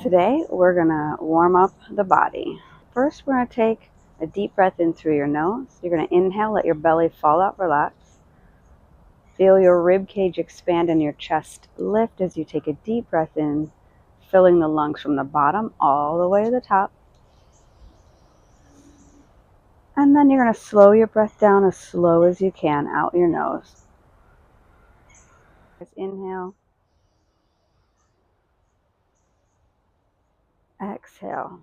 Today we're going to warm up the body. First, we're going to take a deep breath in through your nose. You're going to inhale, let your belly fall out, relax. Feel your rib cage expand and your chest lift as you take a deep breath in, filling the lungs from the bottom all the way to the top. And then you're going to slow your breath down as slow as you can out your nose. Inhale. Exhale.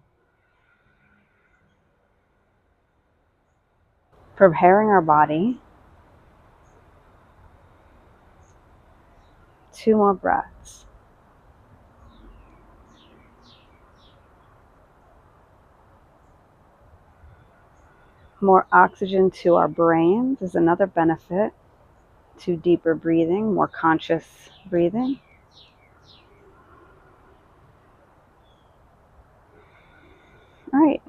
Preparing our body. 2 more breaths. More oxygen to our brains is another benefit to deeper breathing, more conscious breathing. All right.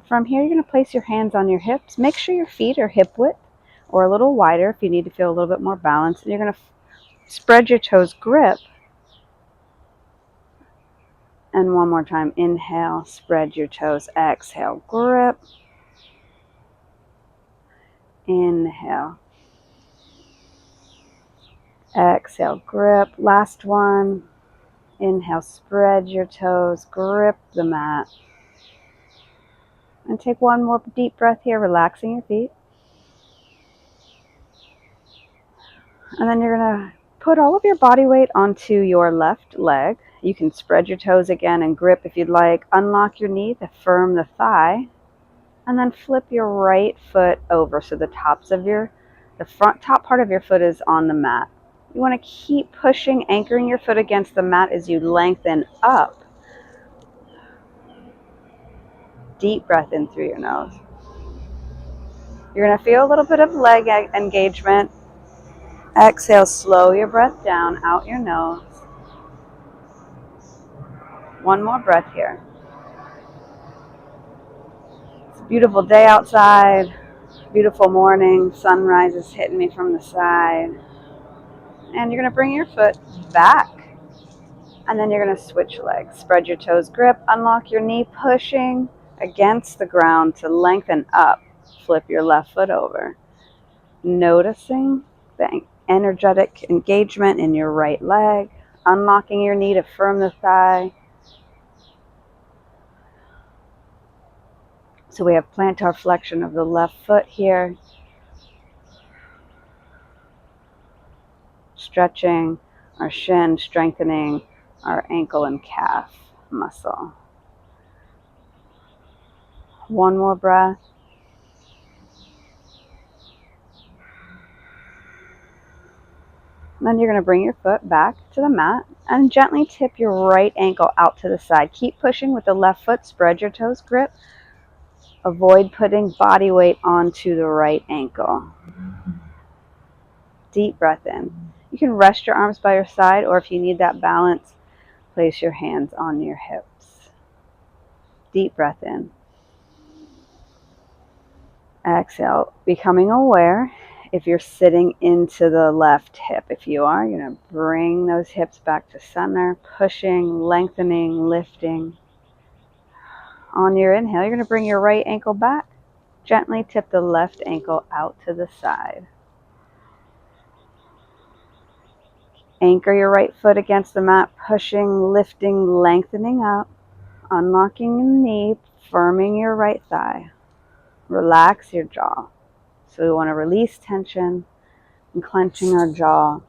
From here, you're going to place your hands on your hips. Make sure your feet are hip width or a little wider if you need to feel a little bit more balanced. And you're going to spread your toes, grip. And one more time, inhale, spread your toes, exhale, grip. Inhale. Exhale, grip. Last one. Inhale, spread your toes, grip the mat. And take one more deep breath here, relaxing your feet. And then you're going to put all of your body weight onto your left leg. You can spread your toes again and grip if you'd like. Unlock your knee to firm the thigh. And then flip your right foot over so the front top part of your foot is on the mat. You want to keep pushing, anchoring your foot against the mat as you lengthen up. Deep breath in through your nose. You're going to feel a little bit of leg engagement. Exhale, slow your breath down out your nose. One more breath here. It's a beautiful day outside. Beautiful morning. Sunrise is hitting me from the side. And you're going to bring your foot back. And then you're going to switch legs. Spread your toes, grip, unlock your knee, pushing against the ground to lengthen up. Flip your left foot over. Noticing the energetic engagement in your right leg. Unlocking your knee to firm the thigh. So we have plantar flexion of the left foot here. Stretching our shin, strengthening our ankle and calf muscle. One more breath. Then you're going to bring your foot back to the mat and gently tip your right ankle out to the side. Keep pushing with the left foot. Spread your toes, grip. Avoid putting body weight onto the right ankle. Deep breath in. You can rest your arms by your side, or if you need that balance, place your hands on your hips. Deep breath in. Exhale, becoming aware if you're sitting into the left hip. If you are, you're going to bring those hips back to center, pushing, lengthening, lifting. On your inhale, you're going to bring your right ankle back. Gently tip the left ankle out to the side. Anchor your right foot against the mat, pushing, lifting, lengthening up, unlocking your knee, firming your right thigh. Relax your jaw. So we want to release tension, and clenching our jaw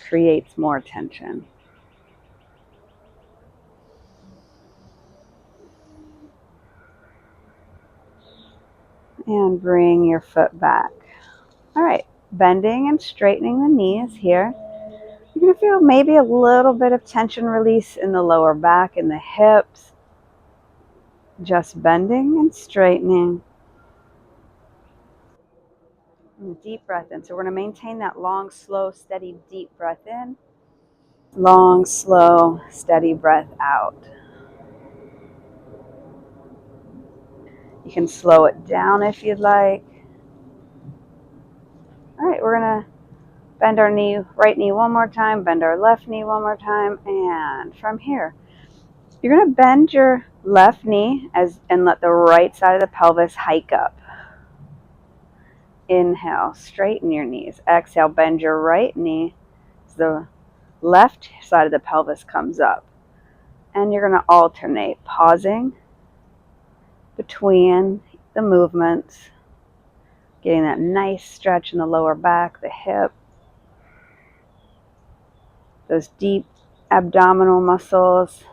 creates more tension. And bring your foot back. All right, bending and straightening the knees here. You're going to feel maybe a little bit of tension release in the lower back and the hips. Just bending and straightening. And deep breath in. So we're going to maintain that long, slow, steady, deep breath in. Long, slow, steady breath out. You can slow it down if you'd like. All right, we're going to bend our right knee one more time, bend our left knee one more time, and from here, You're going to bend your left knee and let the right side of the pelvis hike up. Inhale, straighten your knees. Exhale, bend your right knee. The left side of the pelvis comes up. And you're going to alternate, pausing between the movements, getting that nice stretch in the lower back, the hip, those deep abdominal muscles.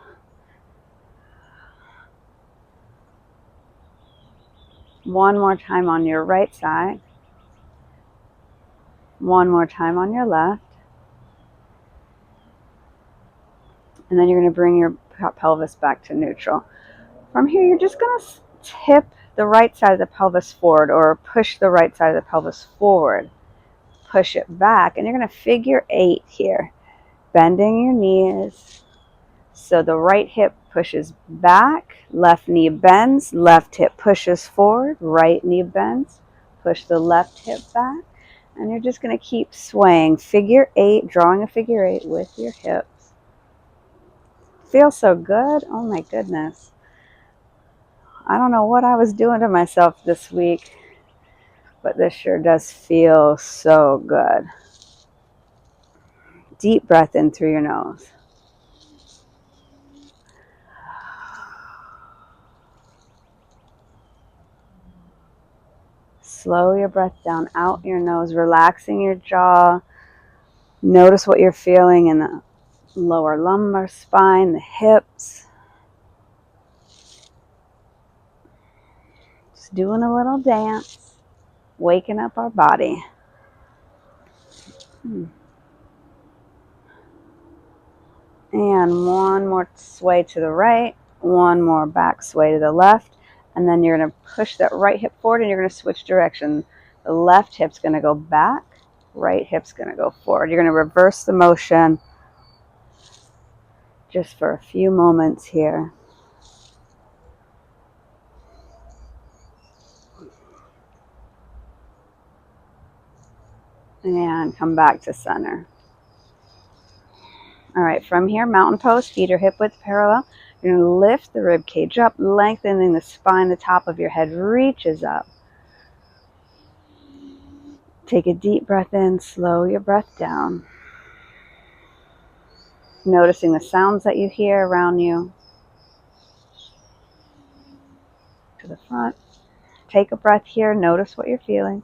One more time on your right side. One more time on your left. And then you're going to bring your pelvis back to neutral. From here, you're just going to tip the right side of the pelvis forward or push the right side of the pelvis forward. Push it back, and you're going to figure 8 here. Bending your knees. So the right hip pushes back, left knee bends, left hip pushes forward, right knee bends, push the left hip back, and you're just going to keep swaying. Figure 8, drawing a figure 8 with your hips. Feels so good. Oh my goodness. I don't know what I was doing to myself this week, but this sure does feel so good. Deep breath in through your nose. Slow your breath down out your nose, relaxing your jaw. Notice what you're feeling in the lower lumbar spine, the hips. Just doing a little dance, waking up our body. And one more sway to the right, one more back sway to the left, and then you're going to push that right hip forward and you're going to switch direction. The left hip's going to go back, right hip's going to go forward. You're going to reverse the motion just for a few moments here. And come back to center. All right, from here, mountain pose, feet are hip width parallel. You're going to lift the rib cage up, lengthening the spine. The top of your head reaches up. Take a deep breath in, slow your breath down. Noticing the sounds that you hear around you. To the front. Take a breath here, notice what you're feeling.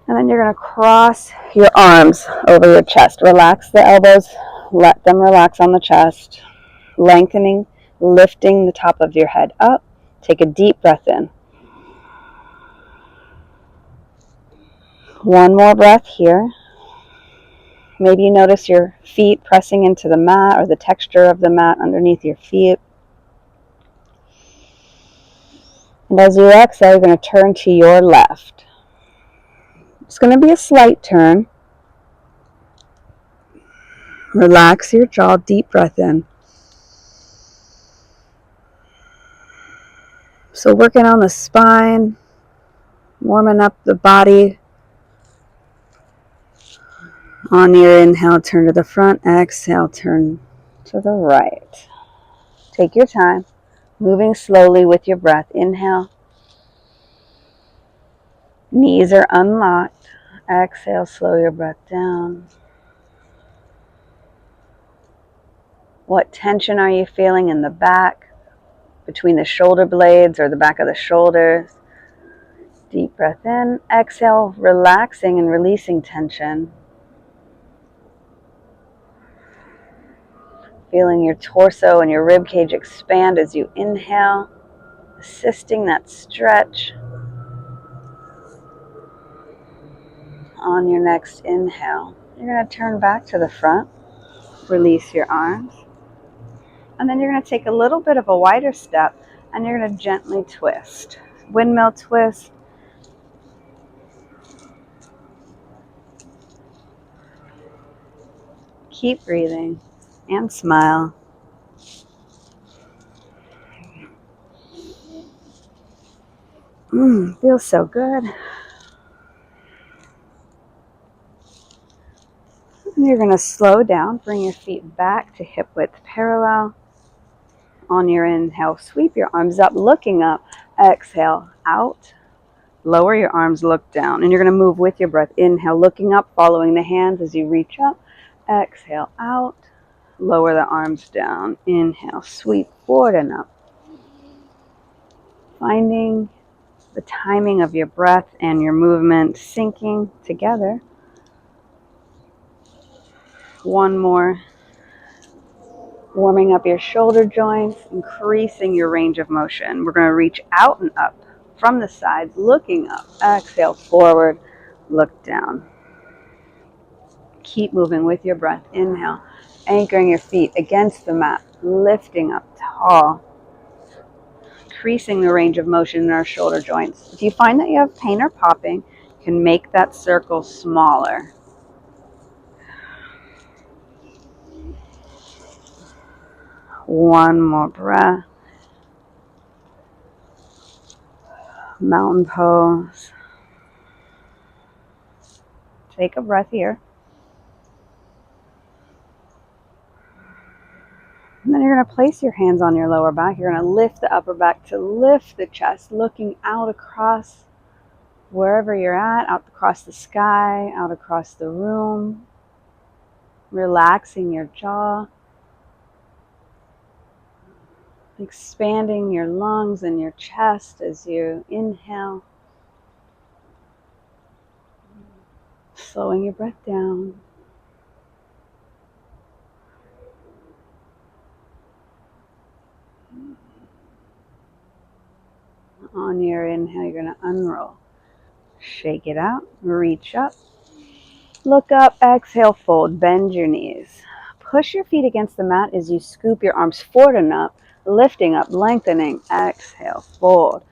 And then you're going to cross your arms over your chest. Relax the elbows, let them relax on the chest. Lengthening, lifting the top of your head up. Take a deep breath in. One more breath here. Maybe you notice your feet pressing into the mat or the texture of the mat underneath your feet. And as you exhale, you're going to turn to your left. It's going to be a slight turn. Relax your jaw, deep breath in. So working on the spine, warming up the body. On your inhale, turn to the front. Exhale, turn to the right. Take your time, moving slowly with your breath. Inhale. Knees are unlocked. Exhale, slow your breath down. What tension are you feeling in the back, between the shoulder blades or the back of the shoulders? Deep breath in. Exhale, relaxing and releasing tension. Feeling your torso and your rib cage expand as you inhale, assisting that stretch. On your next inhale, you're going to turn back to the front, release your arms, and then you're going to take a little bit of a wider step and you're going to gently twist. Windmill twist. Keep breathing and smile. Feels so good. And you're going to slow down, bring your feet back to hip width parallel. On your inhale, sweep your arms up, looking up. Exhale, out. Lower your arms, look down. And you're going to move with your breath. Inhale, looking up, following the hands as you reach up. Exhale, out. Lower the arms down. Inhale, sweep forward and up. Finding the timing of your breath and your movement syncing together. One more. Warming up your shoulder joints, increasing your range of motion. We're going to reach out and up from the sides, looking up. Exhale, forward, look down. Keep moving with your breath. Inhale, anchoring your feet against the mat, lifting up tall, increasing the range of motion in our shoulder joints. If you find that you have pain or popping, you can make that circle smaller. One more breath. Mountain pose. Take a breath here. And then you're going to place your hands on your lower back. You're going to lift the upper back to lift the chest, looking out across wherever you're at, out across the sky, out across the room. Relaxing your jaw. Expanding your lungs and your chest as you inhale. Slowing your breath down. On your inhale, you're going to unroll. Shake it out. Reach up. Look up. Exhale, fold. Bend your knees. Push your feet against the mat as you scoop your arms forward and up. Lifting up, lengthening. Exhale, fold.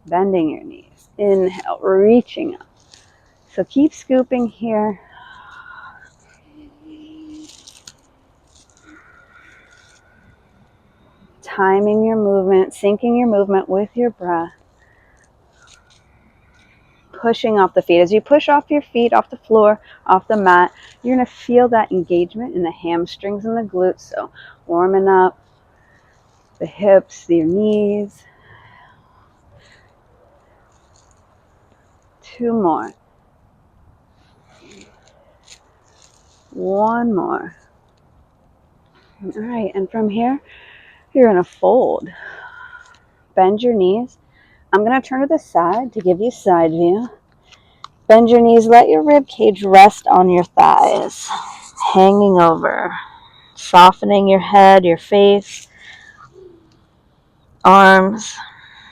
Bending your knees. Inhale, reaching up. So keep scooping here. Timing your movement, syncing your movement with your breath. Pushing off the feet. As you push off your feet, off the floor, off the mat, you're going to feel that engagement in the hamstrings and the glutes. So warming up the hips, your knees. 2 more. 1 more. All right, and from here, you're going to fold. Bend your knees. I'm going to turn to the side to give you side view. Bend your knees. Let your rib cage rest on your thighs, hanging over. Softening your head, your face, arms.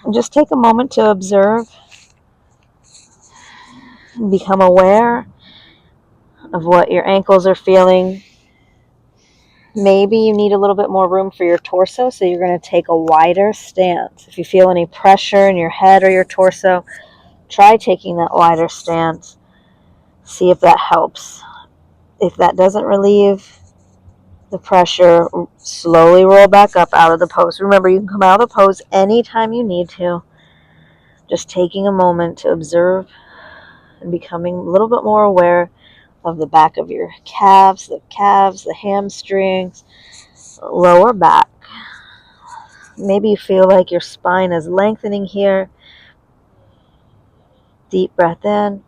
And just take a moment to observe and become aware of what your ankles are feeling. Maybe you need a little bit more room for your torso, so you're going to take a wider stance. If you feel any pressure in your head or your torso, try taking that wider stance. See if that helps. If that doesn't relieve the pressure, slowly roll back up out of the pose. Remember, you can come out of the pose anytime you need to. Just taking a moment to observe and becoming a little bit more aware of the back of your calves, the hamstrings, lower back. Maybe you feel like your spine is lengthening here. Deep breath in,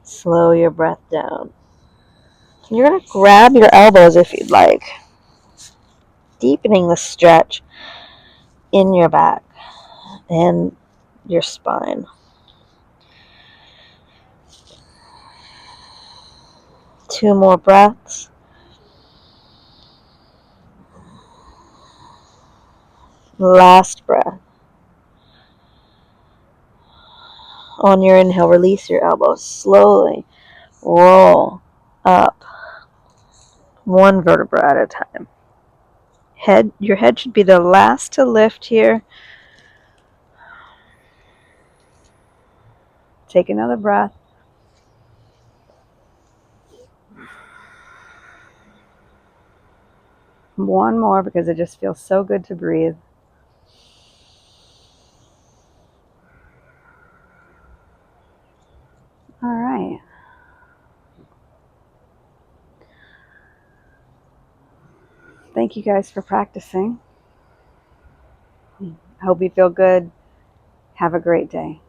slow your breath down. You're going to grab your elbows if you'd like, deepening the stretch in your back and your spine. Two more breaths. Last breath. On your inhale, release your elbows. Slowly roll up, one vertebra at a time. Your head should be the last to lift here. Take another breath. One more, because it just feels so good to breathe. All right. thank you guys for practicing. I hope you feel good. Have a great day.